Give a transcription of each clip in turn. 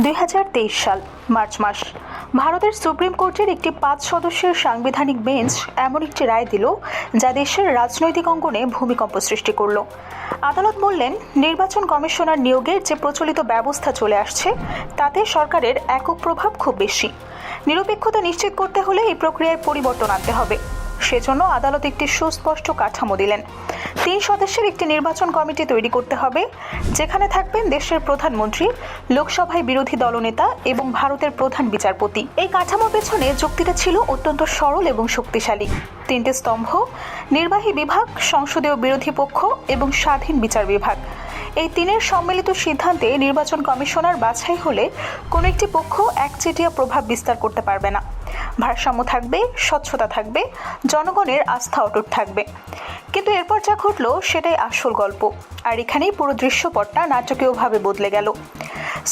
2023 সাল মার্চ মাস ভারতের সুপ্রিম কোর্টের একটি 5 সদস্যের সাংবিধানিক বেঞ্চ এমন একটি রায় দিল যা দেশের রাজনৈতিক অঙ্গনে ভূমিকম্প সৃষ্টি করল। আদালত বললেন, নির্বাচন কমিশনার নিয়োগের যে প্রচলিত ব্যবস্থা চলে আসছে তাতে সরকারের একক প্রভাব খুব বেশি। নিরপেক্ষতা নিশ্চিত করতে হলে এই প্রক্রিয়ায় পরিবর্তন আনতে হবে। সেজন্য আদালত একটি সুস্পষ্ট কাঠামো দিলেন। 3 সদস্যের একটি নির্বাচন কমিটি তৈরি করতে হবে, যেখানে থাকবেন দেশের প্রধানমন্ত্রী, লোকসভায় বিরোধী দলনেতা এবং ভারতের প্রধান বিচারপতি। এই কাঠামোর পেছনে যুক্তিটা ছিল অত্যন্ত সরল এবং শক্তিশালী। 3টে স্তম্ভ: নির্বাহী বিভাগ, সংসদীয় বিরোধী পক্ষ এবং স্বাধীন বিচার বিভাগ। এই 3-এর সম্মিলিত সিদ্ধান্তে নির্বাচন কমিশনার বাছাই হলে কোনো একটি পক্ষ একচেটিয়া প্রভাব বিস্তার করতে পারবে না। ভারসাম্য থাকবে, স্বচ্ছতা থাকবে, জনগণের আস্থা অটুট থাকবে। কিন্তু এরপর যা ঘটলো সেটাই আসল গল্প, আর এখানেই পুরো দৃশ্যপটটা নাটকীয়ভাবে বদলে গেল।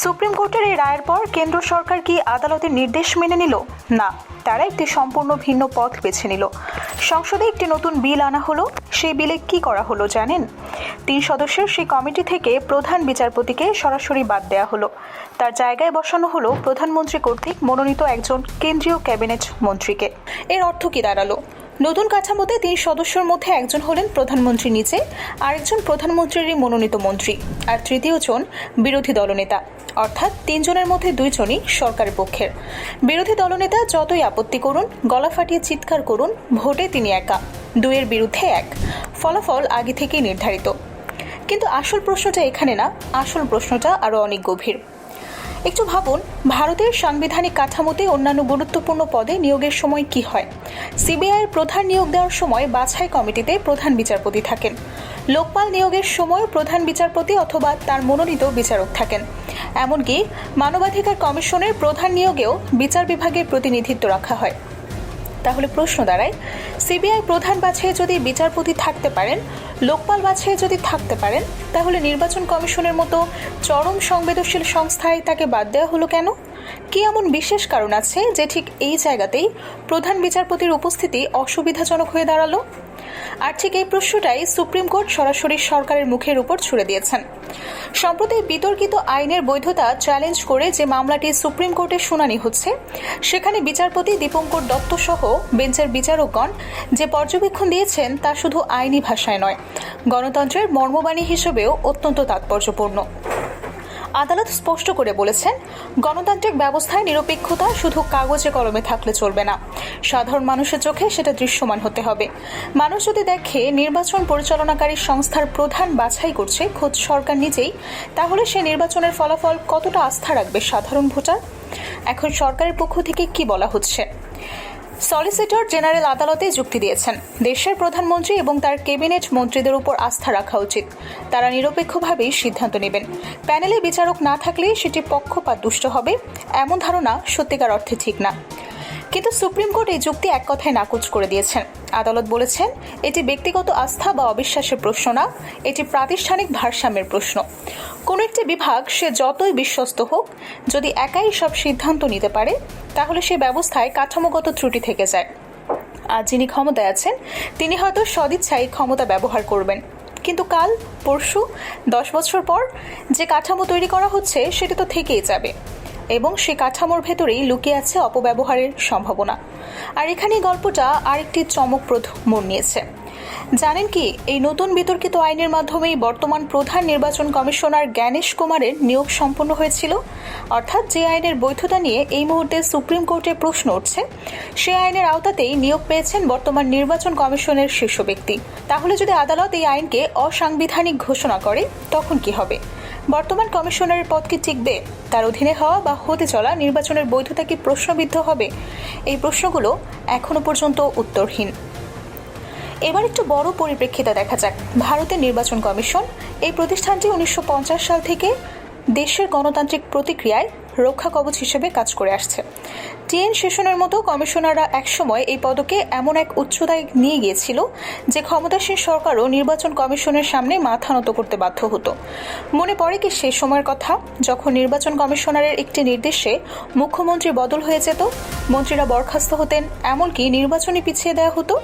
সুপ্রিম কোর্টের এই রায়ের পর কেন্দ্র সরকার কি আদালতের নির্দেশ মেনে নিল? না, তারা একটি সম্পূর্ণ ভিন্ন পথ বেছে নিল। সংসদে একটি নতুন বিল আনা হলো। সেই বিলে কি করা হলো জানেন? 3 সদস্যের সেই কমিটি থেকে প্রধান বিচারপতিকে সরাসরি বাদ দেওয়া হলো। তার জায়গায় বসানো হলো প্রধানমন্ত্রী কর্তৃক মনোনীত একজন কেন্দ্রীয় ক্যাবিনেট মন্ত্রীকে। এর অর্থ কি দাঁড়ালো? নতুন কাঠামোতে 3 সদস্যের মধ্যে একজন হলেন প্রধানমন্ত্রী নিচে, আরেকজন প্রধানমন্ত্রীরই মনোনীত মন্ত্রী, আর তৃতীয়জন বিরোধী দলনেতা। অর্থাৎ 3 জনের মধ্যে 2 জনই সরকারের পক্ষের। বিরোধী দলনেতা যতই আপত্তি করুন, গলা ফাটিয়ে চিৎকার করুন, ভোটে তিনি একা, 2-এর বিরুদ্ধে 1। ফলাফল আগে থেকেই নির্ধারিত। কিন্তু আসল প্রশ্নটা এখানে না, আসল প্রশ্নটা আরও অনেক গভীর। একটু ভাবুন, ভারতের সাংবিধানিক কাঠামোতে অন্যান্য গুরুত্বপূর্ণ পদে নিয়োগের সময় কি হয়? সিবিআইয়ের প্রধান নিয়োগ দেওয়ার সময় বাছাই কমিটিতে প্রধান বিচারপতি থাকেন। লোকপাল নিয়োগের সময় প্রধান বিচারপতি অথবা তার মনোনীত বিচারক থাকেন। এমনকি মানবাধিকার কমিশনের প্রধান নিয়োগেও বিচার বিভাগের প্রতিনিধিত্ব রাখা হয়। তাহলে প্রশ্ন দাঁড়ায়, সিবিআই প্রধান বাছাইয়ে যদি বিচারপতি থাকতে পারেন, লোকপাল বাছাইয়ে যদি থাকতে পারেন, তাহলে নির্বাচন কমিশনের মতো চরম সংবেদনশীল সংস্থায় তাকে বাদ দেওয়া হলো কেন? কি এমন বিশেষ কারণ আছে যে ঠিক এই জায়গাতেই প্রধান বিচারপতির উপস্থিতি অসুবিধাজনক হয়ে দাঁড়ালো? আর ঠিক এই প্রশ্নটাই সুপ্রিম কোর্ট সরাসরি সরকারের মুখের উপর ছুড়ে দিয়েছেন। সম্প্রতি বিতর্কিত আইনের বৈধতা চ্যালেঞ্জ করে যে মামলাটি সুপ্রিম কোর্টে শুনানি হচ্ছে, সেখানে বিচারপতি দীপঙ্কর দত্ত সহ বেঞ্চের বিচারকগণ যে পর্যবেক্ষণ দিয়েছেন তা শুধু আইনি ভাষায় নয়, গণতন্ত্রের মর্মবাণী হিসেবেও অত্যন্ত তাৎপর্যপূর্ণ। আদালত স্পষ্ট করে বলেছেন, গণতান্ত্রিক ব্যবস্থায় নিরপেক্ষতা শুধু কাগজে কলমে থাকলে চলবে না, সাধারণ মানুষের চোখে সেটা দৃশ্যমান হতে হবে। মানুষ যদি দেখে নির্বাচন পরিচালনাকারী সংস্থার প্রধান বাছাই করছে খোদ সরকার নিজেই, তাহলে সে নির্বাচনের ফলাফল কতটা আস্থা রাখবে সাধারণ ভোটার? এখন সরকারের পক্ষ থেকে কি বলা হচ্ছে? সলিসিটর জেনারেল আদালতে যুক্তি দিয়েছেন, দেশের প্রধানমন্ত্রী এবং তার ক্যাবিনেট মন্ত্রীদের উপর আস্থা রাখা উচিত। তারা নিরপেক্ষভাবেই সিদ্ধান্ত নেবেন। প্যানেলে বিচারক না থাকলে সেটি পক্ষপাতদুষ্ট হবে, এমন ধারণা সত্যিকার অর্থে ঠিক না। কিন্তু সুপ্রিম কোর্ট এই যুক্তি এক কথায় নাকচ করে দিয়েছেন। আদালত বলেছেন, এটি ব্যক্তিগত আস্থা বা অবিশ্বাসের প্রশ্ন না, এটি প্রাতিষ্ঠানিক ভারসাম্যের প্রশ্ন। কোনো একটি বিভাগ সে যতই বিশ্বস্ত হোক, যদি একাই সব সিদ্ধান্ত নিতে পারে, তাহলে সে ব্যবস্থায় কাঠামোগত ত্রুটি থেকে যায়। আর যিনি ক্ষমতায় আছেন, তিনি হয়তো সদিচ্ছায় ক্ষমতা ব্যবহার করবেন, কিন্তু কাল, পরশু, 10 বছর পর যে কাঠামো তৈরি করা হচ্ছে সেটা তো থেকেই যাবে, এবং সেই কাঠামোর ভেতরেই লুকিয়ে আছে অপব্যবহারের সম্ভাবনা। আর এখানেই গল্পটা আরেকটি চমকপ্রদ মোড় নিয়েছে। জানেন কি, এই নতুন বিতর্কিত আইনের মাধ্যমেই বর্তমান প্রধান নির্বাচন কমিশনার জ্ঞানেশ কুমারের নিয়োগ সম্পন্ন হয়েছিল। অর্থাৎ যে আইনের বৈধতা নিয়ে এই মুহূর্তে সুপ্রিম কোর্টে প্রশ্ন উঠছে, সে আইনের আওতাতেই নিয়োগ পেয়েছেন বর্তমান নির্বাচন কমিশনের শীর্ষ ব্যক্তি। তাহলে যদি আদালত এই আইনকে অসাংবিধানিক ঘোষণা করে, তখন কি হবে? বর্তমান কমিশনারের পদ কি টিকবে? তার অধীনে হওয়া বা হতে চলা নির্বাচনের বৈধতা কি প্রশ্নবিদ্ধ হবে? এই প্রশ্নগুলো এখনো পর্যন্ত উত্তরহীন। এবার একটু বড় পরিপ্রেক্ষিতে দেখা যাক। ভারতের নির্বাচন কমিশন, এই প্রতিষ্ঠানটি 1950 সাল থেকে দেশের গণতান্ত্রিক প্রতিক্রিয়ায় রক্ষা কবচ হিসেবে কাজ করে আসছে। টিএন সেশনের মতো কমিশনাররা একসময় এই পদকে এমন এক উচ্চতায় নিয়ে গিয়েছিল যে ক্ষমতাসীন সরকারও নির্বাচন কমিশনের সামনে মাথা নত করতে বাধ্য হতো। মনে পড়ে কি সেই সময়ের কথা, যখন নির্বাচন কমিশনারের একটি নির্দেশে মুখ্যমন্ত্রী বদল হয়ে যেত, মন্ত্রীরা বরখাস্ত হতেন, এমনকি নির্বাচনই পিছিয়ে দেওয়া হতো।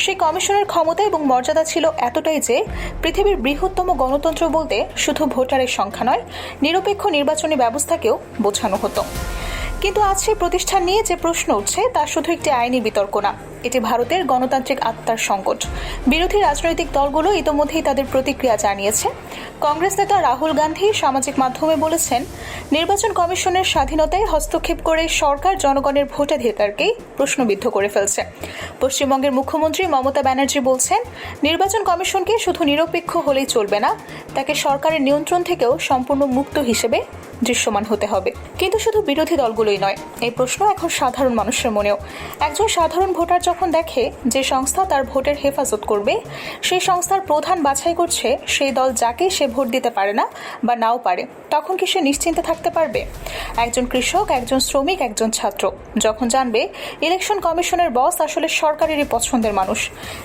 সেই কমিশনের ক্ষমতা এবং মর্যাদা ছিল এতটাই যে পৃথিবীর বৃহত্তম গণতন্ত্র বলতে শুধু ভোটারের সংখ্যা নয়, নিরপেক্ষ নির্বাচনী ব্যবস্থাকেও বোঝানো হতো। কিন্তু আজ সেই প্রতিষ্ঠান নিয়ে যে প্রশ্ন উঠছে তা শুধু একটি আইনি বিতর্ক না, এটি ভারতের গণতান্ত্রিক আত্মার সংকট। বিরোধী রাজনৈতিক দলগুলো ইতোমধ্যেই তাদের প্রতিক্রিয়া জানিয়েছে। কংগ্রেস নেতা রাহুল গান্ধী সামাজিক মাধ্যমে বলেছেন, নির্বাচন কমিশনের স্বাধীনতায় হস্তক্ষেপ করে সরকার জনগণের ভোটাধিকারকেই প্রশ্নবিদ্ধ করে ফেলছে। পশ্চিমবঙ্গের মুখ্যমন্ত্রী মমতা ব্যানার্জি বলছেন, নির্বাচন কমিশনকে শুধু নিরপেক্ষ হলেই চলবে না, তাকে সরকারের নিয়ন্ত্রণ থেকেও সম্পূর্ণ মুক্ত হিসেবে দৃশ্যমান হতে হবে। কিন্তু শুধু বিরোধী দলগুলোই নয়, এই প্রশ্ন এখন সাধারণ মানুষের মনেও। একজন সাধারণ ভোটার যখন দেখে যে সংস্থা তার ভোটের হেফাজত করবে, সেই সংস্থার প্রধান বাছাই করছে সেই দল যাকে সে ভোট দিতে পারে না বা নাও পারে, তখন কি সে নিশ্চিন্তে থাকতে পারবে? একজন কৃষক, একজন শ্রমিক, একজন ছাত্র যখন জানবে ইলেকশন কমিশনের বস আসলে সরকারেরই পছন্দের মানুষ,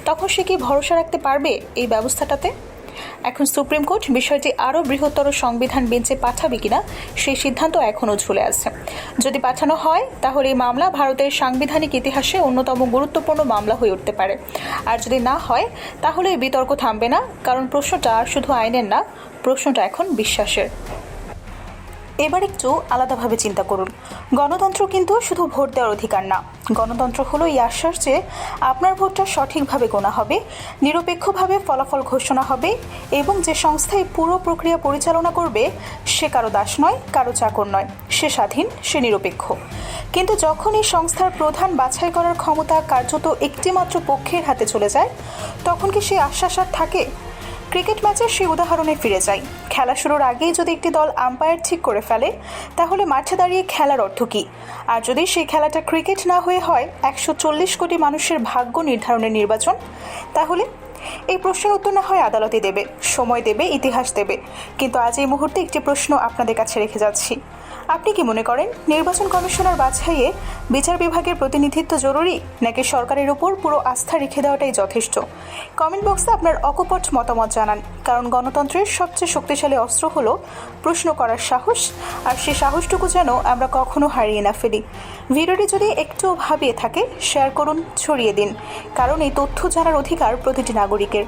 তখন সে কি ভরসা রাখতে পারবে এই ব্যবস্থাটাতে? এখন সুপ্রিম কোর্ট বিষয়টি আরও বৃহত্তর সংবিধান বেঞ্চে পাঠাবে কিনা সেই সিদ্ধান্ত এখনও ঝুলে আছে। যদি পাঠানো হয় তাহলে এই মামলা ভারতের সাংবিধানিক ইতিহাসে অন্যতম গুরুত্বপূর্ণ মামলা হয়ে উঠতে পারে। আর যদি না হয় তাহলে এই বিতর্ক থামবে না, কারণ প্রশ্নটা আর শুধু আইনের না, প্রশ্নটা এখন বিশ্বাসের। এবার একটু আলাদাভাবে চিন্তা করুন। গণতন্ত্র কিন্তু শুধু ভোট দেওয়ার অধিকার না, গণতন্ত্র হলো এই আশ্বাস যে আপনার ভোটটা সঠিকভাবে গোনা হবে, নিরপেক্ষভাবে ফলাফল ঘোষণা হবে এবং যে সংস্থা এই পুরো প্রক্রিয়া পরিচালনা করবে সে কারো দাস নয়, কারো চাকর নয়, সে স্বাধীন, সে নিরপেক্ষ। কিন্তু যখন এই সংস্থার প্রধান বাছাই করার ক্ষমতা কার্যত একটিমাত্র পক্ষের হাতে চলে যায়, তখন কি সেই আশ্বাস আর থাকে? ক্রিকেট ম্যাচের সেই উদাহরণে ফিরে যাই। খেলা শুরুর আগেই যদি একটি দল আম্পায়ার ঠিক করে ফেলে, তাহলে মাঠে দাঁড়িয়ে খেলার অর্থ কী? আর যদি সেই খেলাটা ক্রিকেট না হয়ে হয় 140 কোটি মানুষের ভাগ্য নির্ধারণের নির্বাচন, তাহলে এই প্রশ্নের উত্তর না হয় আদালতে দেবে, সময় দেবে, ইতিহাস দেবে। কিন্তু আজ এই মুহূর্তে একটি প্রশ্ন আপনাদের কাছে রেখে যাচ্ছি। আপনি কি মনে করেন নির্বাচন কমিশনার বাছাইয়ে বিচার বিভাগের প্রতিনিধিত্ব জরুরি, নাকি সরকারের উপর পুরো আস্থা রেখে দেওয়াটাই যথেষ্ট? কমেন্ট বক্সে আপনার অকপট মতামত জানান, কারণ গণতন্ত্রের সবচেয়ে শক্তিশালী অস্ত্র হলো প্রশ্ন করার সাহস, আর সেই সাহসটুকু যেন আমরা কখনো হারিয়ে না ফেলি। ভিডিওটি যদি একটু ভাবিয়ে থাকে শেয়ার করুন, ছড়িয়ে দিন, কারণ এই তথ্য জানার অধিকার প্রতিটি নাগরিকের।